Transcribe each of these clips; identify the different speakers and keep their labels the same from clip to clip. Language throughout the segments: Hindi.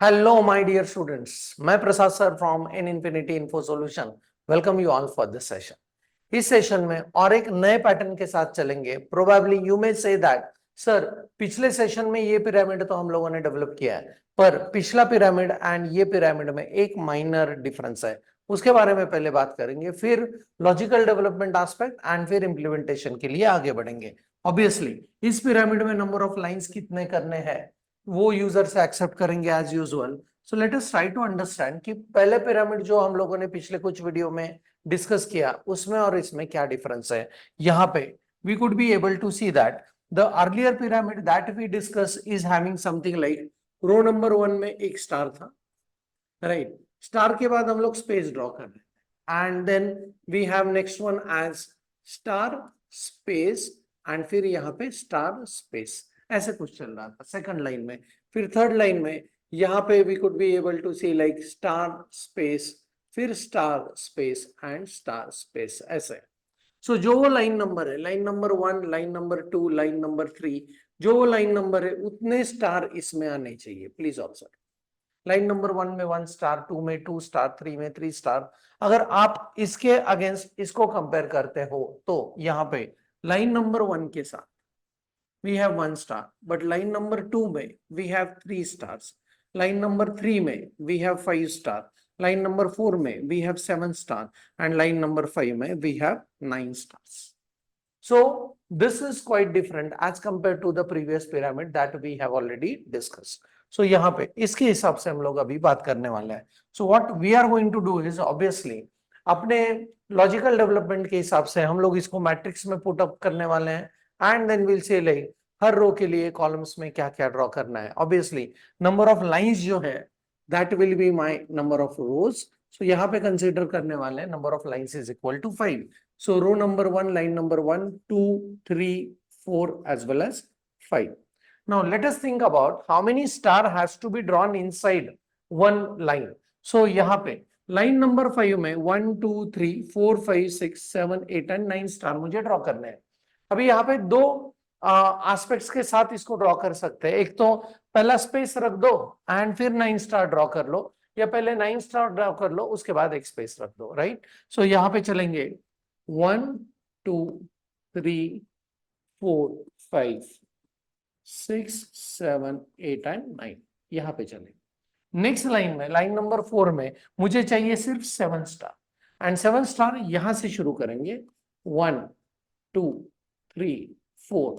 Speaker 1: Hello, my dear students. मैं प्रसाद sir from N Infinity Info Solution. Welcome you all for this session. इस सेशन में और एक नए पैटर्न के साथ चलेंगे. Probably you may say that, sir पिछले सेशन में ये पिरामिड तो हम लोगों ने डेवलप किया है, पर पिछला पिरामिड एंड ये पिरामिड में एक माइनर डिफरेंस है. उसके बारे में पहले बात करेंगे, फिर लॉजिकल डेवलपमेंट एस्पेक्ट एंड फिर इंप्लीमेंटेशन के लिए आगे बढ़ेंगे. ऑब्वियसली इस पिरामिड में नंबर ऑफ लाइंस कितने करने हैं वो यूजर से एक्सेप्ट करेंगे as usual. So let us try to understand कि पहले पिरामिड जो हम लोगों ने पिछले कुछ वीडियो में डिस्कस किया उसमें और इसमें क्या डिफरेंस है. यहाँ पे we could be able to see that the earlier pyramid that we discuss is having something like row number 1 में एक स्टार था, राइट. स्टार के बाद हम लोग स्पेस ड्रॉ कर रहे हैं and then we have next one as star space and फिर यहाँ पे स्टार स्पेस, ऐसे कुछ चल रहा था सेकंड लाइन में. फिर थर्ड लाइन में यहाँ पे we could be able to see like star space, फिर star space and star space, ऐसे. सो जो वो लाइन नंबर है, line number 1, line number 2, line number 3, जो वो लाइन नंबर है उतने स्टार इसमें आने चाहिए. प्लीज ऑब्जर्व, लाइन नंबर 1 में 1 स्टार, 2 में 2 स्टार, 3 में 3 स्टार. अगर आप इसके अगेंस्ट इसको कंपेयर करते हो तो यहाँ पे लाइन नंबर 1 के साथ we have 1 star, but line number 2 में we have 3 stars, line number 3 में we have 5 star, line number 4 में we have 7 star and line number 5 में we have 9 stars. So this is quite different as compared to the previous pyramid that we have already discussed. So यहाँ पे इसके हिसाब से हम लोग अभी बात करने वाले हैं. So what we are going to do is obviously अपने लॉजिकल डेवलपमेंट के हिसाब से हम लोग इसको मैट्रिक्स में पुट अप करने वाले हैं and then will say like हर रो के लिए कॉलम्स में क्या क्या ड्रॉ करना है. ऑब्वियसली नंबर ऑफ लाइंस जो है that will be my number of rows. So यहाँ पे कंसीडर करने वाले हैं number of lines is equal to 5. So row number 1, line number 1, 2, 3, 4 as well as 5. Now let us think about how many star has to be drawn inside one line. So यहाँ पे लाइन नंबर 5 में 1, 2, 3, 4, 5, 6, 7, 8 एंड 9 स्टार मुझे ड्रॉ करने हैं. अभी यहाँ पे दो एस्पेक्ट्स के साथ इसको ड्रॉ कर सकते हैं. एक तो पहला स्पेस रख दो एंड फिर 9 स्टार ड्रॉ कर लो, या पहले 9 स्टार ड्रॉ कर लो उसके बाद एक स्पेस रख दो, राइट. सो यहाँ पे चलेंगे 1, 2, 3, 4, 5, 6, 7, 8 एंड 9, यहाँ पे चलेंगे. नेक्स्ट लाइन में लाइन नंबर 4 में मुझे चाहिए सिर्फ 7 स्टार एंड 7 स्टार यहां से शुरू करेंगे. 1, 2, 3, 4,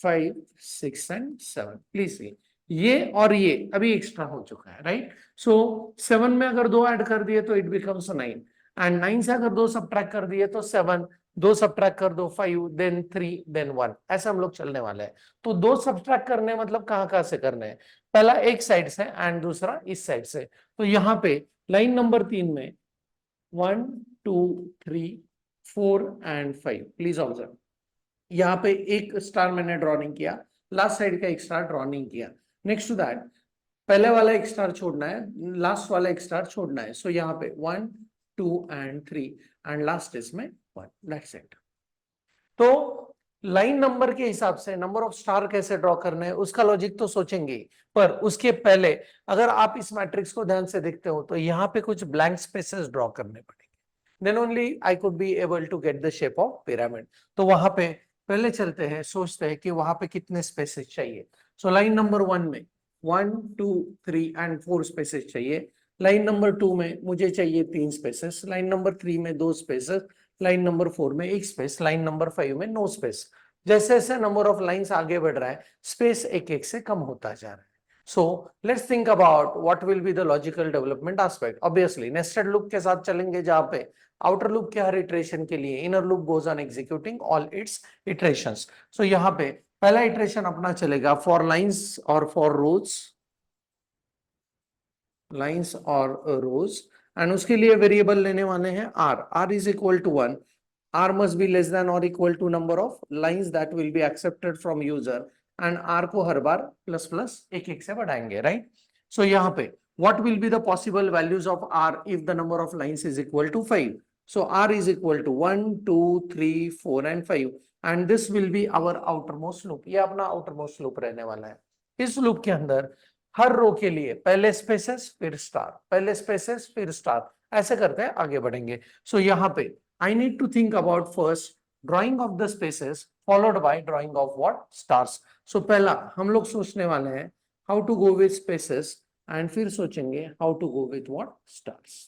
Speaker 1: 5, 6 एंड 7. प्लीज सी ये और ये अभी एक्स्ट्रा हो चुका है, राइट. सो 7 में अगर 2 ऐड कर दिए तो इट बिकम्स 9 एंड 9 से अगर 2 सब्ट्रैक्ट कर दिए तो 7, 2 सब्ट्रैक्ट कर दो 5, देन 3, देन 1, ऐसे हम लोग चलने वाले हैं. तो 2 सब्ट्रैक्ट करने मतलब कहां से करने हैं, पहला एक साइड से एंड दूसरा इस साइड से. तो यहाँ पे लाइन नंबर 3 में 1, 2, 3, 4 एंड 5. प्लीज ऑब्जर्व, यहाँ पे एक स्टार मैंने ड्रॉ नहीं किया, लास्ट साइड का एक स्टार ड्रॉ नहीं किया. नेक्स्ट टू दैट पहले वाला एक स्टार छोड़ना है, लास्ट वाला एक स्टार छोड़ना है. सो यहाँ पे 1, 2 एंड 3 एंड लास्ट इसमें 1, दैट्स इट. तो लाइन नंबर के हिसाब से नंबर ऑफ स्टार कैसे ड्रॉ करने हैं उसका लॉजिक तो सोचेंगे, पर उसके पहले अगर आप इस मैट्रिक्स को ध्यान से देखते हो तो यहाँ पे कुछ ब्लैंक स्पेसेस ड्रॉ करने पड़ेंगे. Then only I could be able to get the shape of pyramid. तो वहां पे पहले चलते हैं, सोचते हैं कि वहां पे कितने स्पेसेस चाहिए. सो लाइन नंबर 1 में 1, 2, 3 एंड 4 स्पेसेस चाहिए. लाइन नंबर 2 में मुझे चाहिए 3 स्पेसेस, लाइन नंबर 3 में 2 स्पेसेस, लाइन नंबर 4 में 1 स्पेस, लाइन नंबर 5 में नो स्पेस. जैसे जैसे नंबर ऑफ लाइंस आगे बढ़ रहा है स्पेस एक एक से कम होता जा रहा है. So let's think about what will be the logical development aspect. Obviously nested loop के साथ चलेंगे जहां पे आउटर लूप के हर इटरेशन के लिए inner loop goes on executing all its iterations. So यहाँ पे पहला इटरेशन अपना चलेगा फॉर लाइंस और फॉर रोज, लाइंस और रोज, एंड उसके लिए वेरिएबल लेने वाले हैं r is equal to 1. r must be less than or equal to number of lines that will be accepted from user and r को हर बार प्लस प्लस एक एक से बढ़ाएंगे, राइट. सो यहाँ पे what will be the possible values of r if the number of lines is equal to 5. So r is equal to 1, 2, 3, 4 and 5 and this will be our outermost loop. ये अपना outermost loop रहने वाला है. इस लूप के अंदर हर रो के लिए पहले स्पेसेस फिर स्टार, पहले स्पेसेस फिर स्टार, ऐसे करते हैं आगे बढ़ेंगे. सो यहाँ पे I need to think about first drawing of the spaces followed by drawing of what stars. So पहला हम लोग सोचने वाले हैं how to go with spaces and फिर सोचेंगे how to go with what stars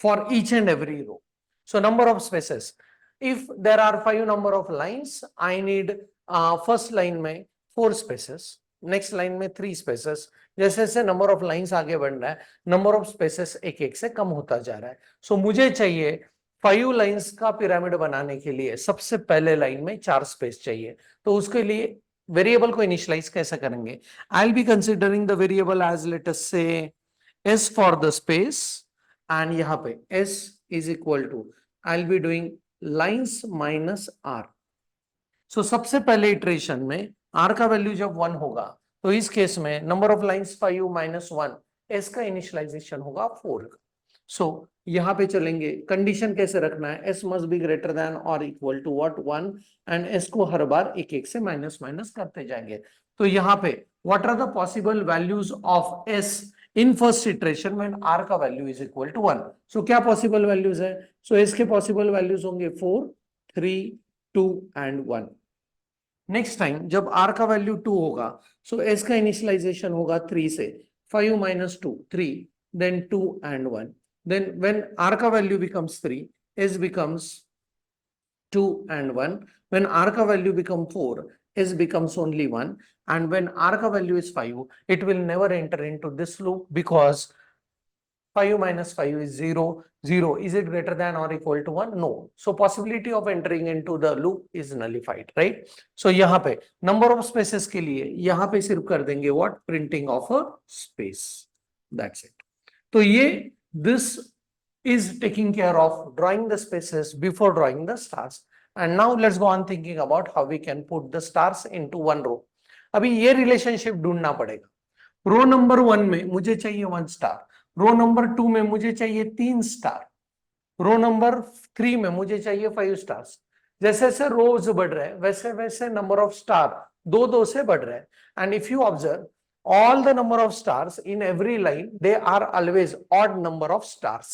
Speaker 1: for each and every row. So number of spaces. If there are 5 number of lines, I need first line में 4 spaces, next line में 3 spaces. जैसे जैसे number of lines आगे बढ़ रहा है, number of spaces एक एक से कम होता जा रहा है. So मुझे चाहिए 5 लाइन्स का पिरामिड बनाने के लिए सबसे पहले लाइन में 4 स्पेस चाहिए. तो उसके लिए वेरिएबल को इनिशियलाइज कैसे करेंगे? I'll be considering the variable as let us say s for the space. And यहाँ पे s is equal to I will be doing lines minus r. So सबसे पहले इटरेशन में r का वैल्यू जब 1 होगा तो इस केस में number of lines 5 minus 1, s का इनिशियलाइजेशन होगा 4 का. सो यहाँ पे चलेंगे, कंडीशन कैसे रखना है? s must be greater than और equal to what 1 and s को हर बार एक एक से माइनस माइनस करते जाएंगे. तो यहाँ पे what are the possible values of s in first iteration when r का value is equal to 1. So क्या पॉसिबल वैल्यूज है? सो इसके पॉसिबल वैल्यूज होंगे 4, 3, 2 एंड 1. नेक्स्ट टाइम जब r का वैल्यू 2 होगा सो s का इनिशियलाइजेशन होगा 3 से, 5 minus 2 3, then 2 and 1. then when r का value becomes 3, s becomes 2 and 1. when r का value become 4, s becomes only 1. and when r का value is 5, it will never enter into this loop because 5 minus 5 is 0. 0 is it greater than or equal to 1? No. So possibility of entering into the loop is nullified, right? So यहाँ पे number of spaces के लिए यहाँ पे सिर्फ कर देंगे what? Printing of a space. That's it. तो ये this is taking care of drawing the spaces before drawing the stars. And now let's go on thinking about how we can put the stars into one row. अभी ये रिलेशनशिप ढूंढना पड़ेगा. रो नंबर 1 में मुझे चाहिए 1 स्टार, रो नंबर 2 में मुझे चाहिए 3 स्टार, रो नंबर 3 में मुझे चाहिए 5 स्टार्स. जैसे जैसे रोज बढ़ रहे हैं वैसे वैसे नंबर ऑफ स्टार 2-2 से बढ़ रहे हैं. And if you observe all the number of stars in every line, they are always odd number of stars.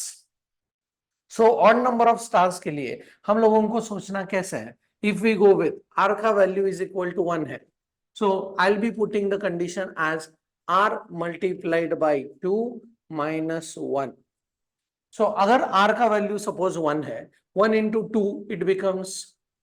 Speaker 1: So odd number of stars के लिए हम लोगों को सोचना कैसे है? If we go with r का value is equal to 1 है, so I'll be putting the condition as r multiplied by 2 minus 1. So अगर r का value suppose 1 है, 1 into 2 it becomes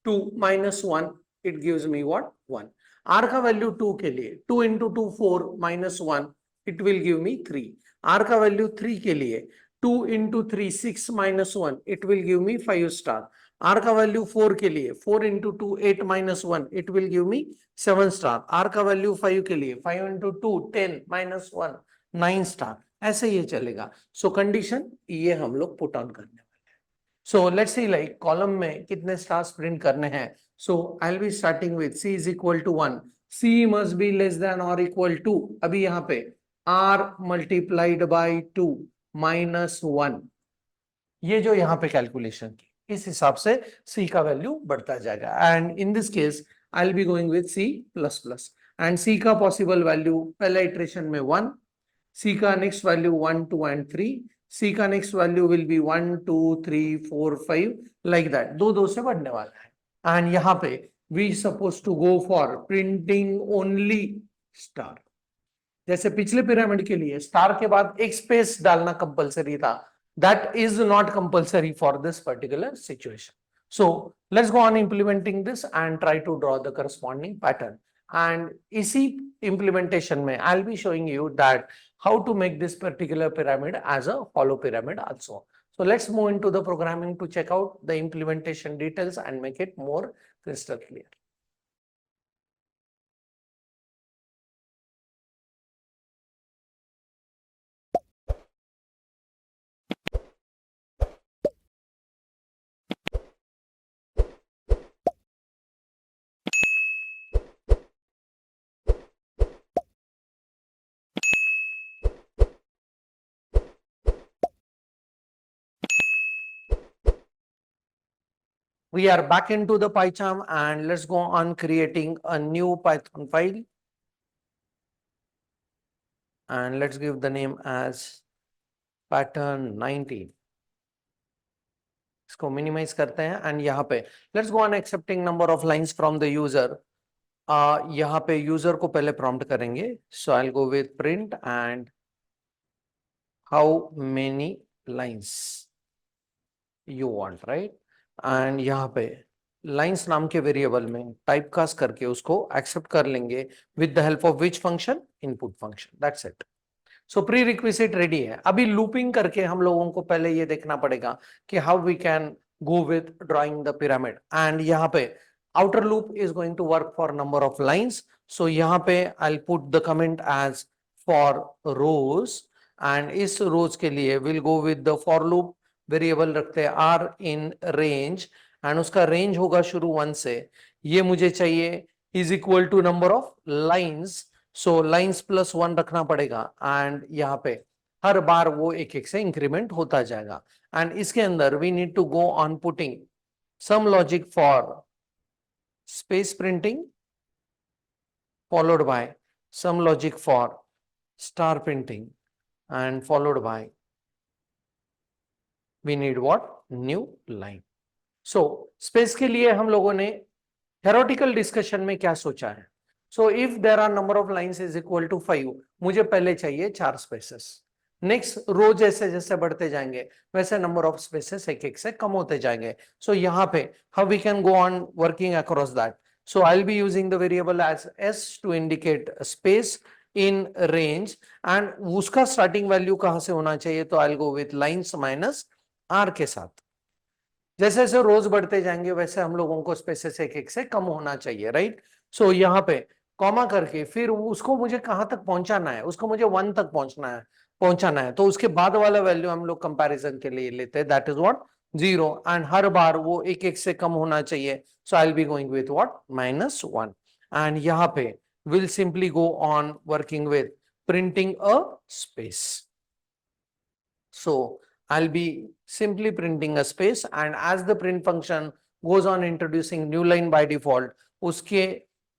Speaker 1: 2 minus 1, it gives me what? 1. r का वैल्यू 2 के लिए 2 into 2 4 minus 1, it will give me 3. r का वैल्यू 3 के लिए 2 into 3 6 minus 1, it will give me 5 star. r का वैल्यू 4 के लिए 4 into 2 8 minus 1, it will give me 7 star. r का वैल्यू 5 के लिए 5 into 2 10 minus 1 9 star. ऐसे ये चलेगा. सो कंडीशन ये हम लोग पुट ऑन करने वाले हैं. So let's see like column में कितने स्टार्स प्रिंट करने हैं. So I'll be starting with c is equal to 1. c must be less than or equal to, अभी यहाँ पे r multiplied by 2 minus 1. ये जो यहाँ पे कैलकुलेशन की इस हिसाब से c का वैल्यू बढ़ता जाएगा. And in this case I'll be going with c plus plus. And c का पॉसिबल वैल्यू पहला इटरेशन में 1, c का नेक्स्ट वैल्यू 1 2 and 3, c का next value will be 1 2 3 4 5 like that, 2-2 से बढ़ने वाला है. एंड यहाँ पे we suppose to go for printing only star. जैसे पिछले पिरामिड के लिए स्टार के बाद एक स्पेस डालना कंपलसरी था, that is not compulsory for this particular situation. So let's go on implementing this and try to draw the corresponding pattern. And इसी इम्प्लीमेंटेशन में I will be showing you that how to make this particular pyramid as a hollow pyramid also. So let's move into the programming to check out the implementation details and make it more crystal clear. We are back into the PyCharm and let's go on creating a new Python file. and let's give the name as pattern 19. इसको मिनिमाइज करते हैं एंड यहाँ पे let's go on accepting number of lines from the user. यहाँ पे यूजर को पहले प्रॉम्प्ट करेंगे, so I will go with print and how many lines you want, right. And यहाँ पे लाइंस नाम के वेरिएबल में टाइप कास्ट करके उसको एक्सेप्ट कर लेंगे with the help of which function, input function, that's it. So pre requisite ready है। अभी लूपिंग करके हम लोगों को पहले ये देखना पड़ेगा कि how we can go with drawing the pyramid. And यहाँ पे outer loop is going to work for number of lines. So यहाँ पे I put the comment as for rows, and इस रोज के लिए will go with the for loop variable रखते हैं आर इन रेंज, एंड उसका रेंज होगा शुरू 1 से। ये मुझे चाहिए is equal to number of lines, so lines plus 1 रखना पड़ेगा। एंड यहाँ पे हर बार वो एक एक से इंक्रीमेंट होता जाएगा। एंड इसके अंदर we need to go on putting some logic for space printing followed by some logic for star printing and followed by we need what, new line. So space के लिए हम लोगों ने theoretical discussion में क्या सोचा है? So if there are number of lines is equal to 5, मुझे पहले चाहिए 4 spaces. नेक्स्ट रो जैसे जैसे बढ़ते जाएंगे वैसे नंबर ऑफ स्पेसेस एक एक से कम होते जाएंगे। सो यहाँ पे how we can go on working across that. So I will be using the variable as S to indicate space in range, and उसका स्टार्टिंग वैल्यू कहां से होना चाहिए, तो I will go with lines minus R के साथ। जैसे जैसे रोज बढ़ते जाएंगे वैसे हम लोगों को स्पेसेस एक एक से कम होना चाहिए, राइट। सो यहाँ पे कॉमा करके फिर उसको मुझे कहां तक पहुंचाना है, उसको मुझे 1 तक पहुंचाना है, तो उसके बाद वाला वैल्यू हम लोग कंपैरिजन के लिए लेते हैं, दैट इज व्हाट 0, एंड हर बार वो एक एक से कम होना चाहिए। So I will be going with what -1, and यहाँ पे will simply go on working with printing a space. So I'll be simply printing a space, and as the print function goes on introducing new line by default, उसके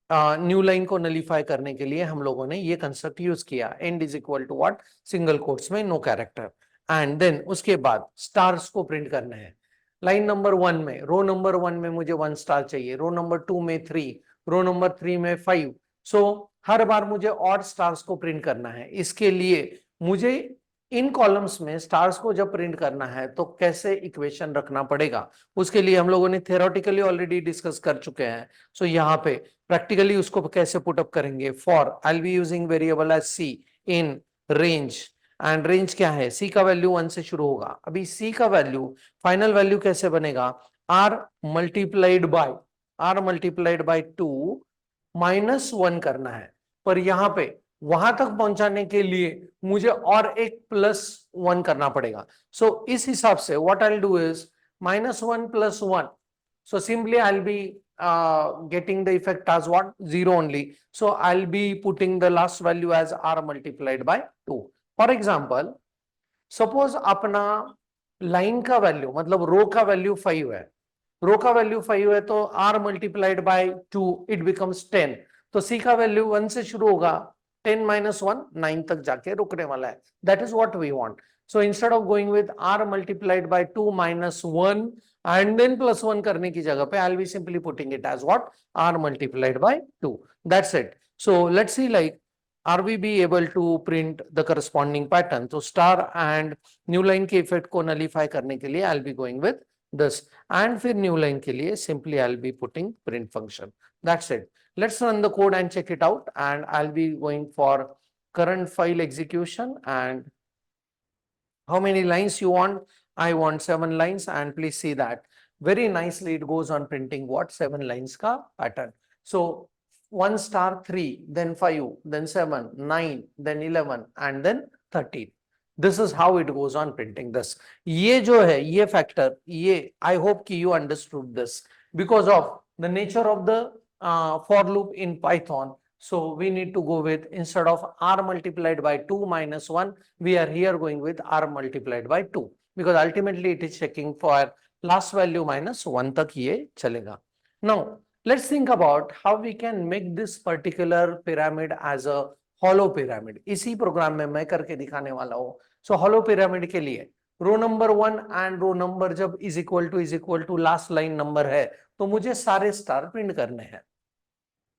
Speaker 1: न्यू लाइन को नलीफाई करने के लिए हम लोगों ने ये कंसेप्ट यूज किया, and is equal to what, single quotes में नो कैरेक्टर। एंड देन उसके बाद स्टार्स को प्रिंट करना है। लाइन नंबर 1 में, रो नंबर 1 में मुझे 1 स्टार चाहिए, रो नंबर 2 में 3, रो नंबर 3 में 5। सो हर बार मुझे और स्टार्स को प्रिंट करना है। इसके लिए मुझे इन कॉलम्स में स्टार्स को जब प्रिंट करना है तो कैसे इक्वेशन रखना पड़ेगा, उसके लिए हम लोगों ने थियोरेटिकली ऑलरेडी डिस्कस कर चुके हैं। सो यहाँ पे प्रैक्टिकली उसको कैसे पुटअप करेंगे, for I will be using variable as C in range, and range क्या है, सी का वैल्यू 1 से शुरू होगा। अभी सी का वैल्यू फाइनल वैल्यू कैसे बनेगा, आर मल्टीप्लाइड बाय 2 -1 करना है, पर यहाँ पे वहां तक पहुंचाने के लिए मुझे और एक +1 करना पड़ेगा। सो इस हिसाब से what I will do is -1 + 1, so simply I'll be getting the effect as what, 0 only. So I'll be putting the last value as r multiplied by 2. For example, suppose अपना लाइन का वैल्यू मतलब रो का वैल्यू 5 है, रो का वैल्यू 5 है, तो r multiplied by 2 it becomes 10। तो c का वैल्यू 1 से शुरू होगा, 10 - 1 9 तक जाके रुकने वाला है। That is what we want. So instead of going with r multiplied by 2 - 1 and then +1 करने की जगह पे I'll be simply putting it as what, r multiplied by 2, that's it। So let's see, like, are we be able to print the corresponding pattern। तो स्टार एंड न्यू लाइन के इफेक्ट को नलीफाई करने के लिए I'll be going with this, and फिर न्यू लाइन के लिए simply I'll be putting print function, that's it। Let's run the code and check it out, and I'll be going for current file execution. And how many lines you want? I want 7 lines, and please see that very nicely it goes on printing what, 7 lines ka pattern। So 1 * 3, then 5, then 7, 9, then 11, and then 13। This is how it goes on printing this। ये जो है ये factor, ये I hope कि you understood this because of the nature of the for loop in Python। So we need to go with, instead of r multiplied by 2 - 1, we are here going with r multiplied by 2, because ultimately it is checking for last value -1 तक ये चलेगा। Now let's think about how we can make this particular pyramid as a hollow pyramid, इसी प्रोग्राम में मैं करके दिखाने वाला हूं। सो हॉलो पिरामिड के लिए row number 1 and row number जब is equal to last line number है तो मुझे सारे स्टार प्रिंट करने हैं।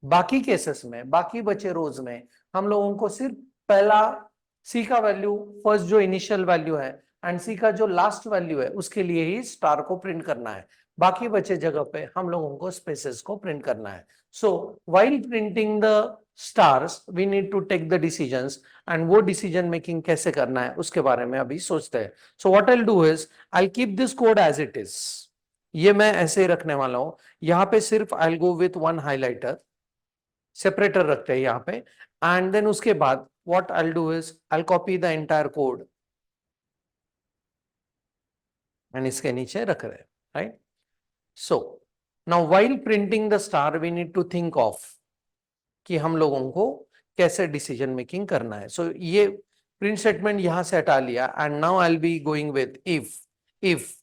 Speaker 1: बाकी केसेस में, बाकी बचे रोज में हम लोगों को सिर्फ पहला सी का वैल्यू, फर्स्ट जो इनिशियल वैल्यू है एंड सी का जो लास्ट वैल्यू है उसके लिए ही स्टार को प्रिंट करना है। बाकी बचे जगह पे हम लोगों को स्पेसेस को प्रिंट करना है। So while printing the stars we need to take the decisions, and वो डिसीजन मेकिंग कैसे करना है उसके बारे में अभी सोचते हैं। So what I will do is I will keep this code as it is, ये मैं ऐसे ही रखने वाला हूं। यहां पे सिर्फ I will go with one highlighter, separator रखते हैं यहाँ पे, एंड देन उसके बाद what I will do is I will copy the entire code and इसके नीचे रख रहे हैं, right. So now while printing the star we need to think of कि हम लोगों को कैसे डिसीजन मेकिंग करना है। सो ये प्रिंट स्टेटमेंट यहां से हटा लिया and now I will be going with if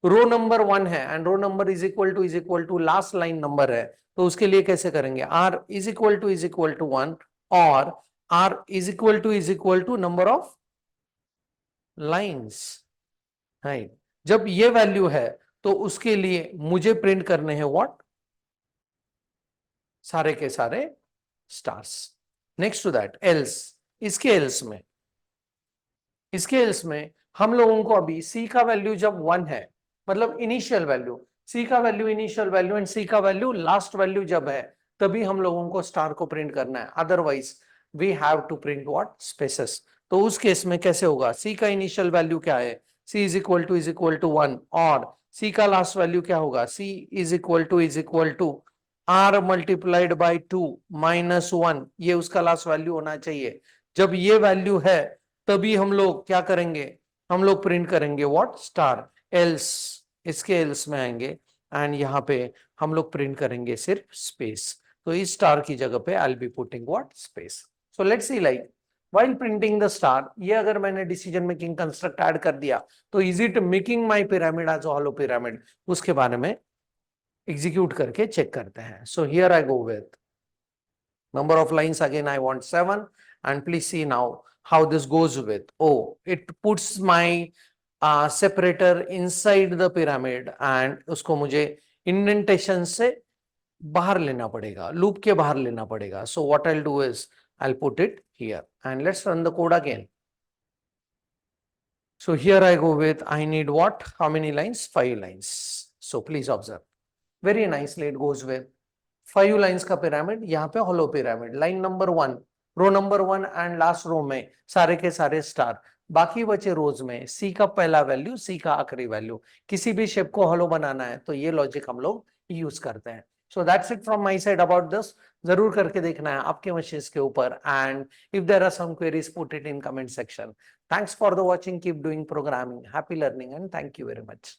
Speaker 1: row number 1 है and row number is equal to last line number है तो उसके लिए कैसे करेंगे, आर इज इक्वल टू 1 और R is equal to number of lines, right. जब ये वैल्यू है तो उसके लिए मुझे प्रिंट करने हैं व्हाट, सारे के सारे stars. Next to that else, इसके एल्स में हम लोगों को अभी सी का वैल्यू जब 1 है, मतलब इनिशियल वैल्यू, सी का वैल्यू इनिशियल वैल्यू एंड सी का वैल्यू लास्ट वैल्यू जब है तभी हम लोगों को स्टार को प्रिंट करना है, otherwise we have to print what, spaces. तो उस केस में कैसे होगा, सी का इनिशियल वैल्यू क्या है, सी इज इक्वल टू 1 और सी का लास्ट वैल्यू क्या होगा, c is equal to r multiplied by 2 minus 1, ये उसका लास्ट वैल्यू होना चाहिए। जब ये वैल्यू है तभी हम लोग क्या करेंगे, हम लोग प्रिंट करेंगे व्हाट, स्टार। एल्स, इसके एल्स में आएंगे एंड यहाँ पे हम लोग प्रिंट करेंगे सिर्फ स्पेस। तो इस स्टार की जगह पे आई will be putting what, space. So let's see, like while printing the star, ये अगर मैंने डिसीजन मेकिंग कंस्ट्रक्ट ऐड कर दिया तो is it making my pyramid as hollow pyramid, उसके बारे में एग्जीक्यूट करके चेक करते हैं। So here I go with number of lines, again I want 7, and please see now how this goes with, oh, it puts my separator inside the pyramid and उसको मुझे indentation से बाहर लेना पड़ेगा, लूप के बाहर लेना पड़ेगा। So what I'll do is I'll put it here and let's run the code again. So here I go with, I need what, how many lines, 5 lines. So please observe, very nicely it goes with 5 lines का पिरामिड, यहाँ पे hollow pyramid, line number 1, row number 1 and last row में सारे के सारे स्टार, बाकी बचे रोज में सी का पहला वैल्यू, सी का आखिरी वैल्यू। किसी भी शेप को हॉलो बनाना है तो ये लॉजिक हम लोग यूज करते हैं। So that's it from my side about this, जरूर करके देखना है आपके मशीन के ऊपर, and if there are some queries put it in comment section. Thanks for the watching, keep doing programming, happy learning and thank you very much.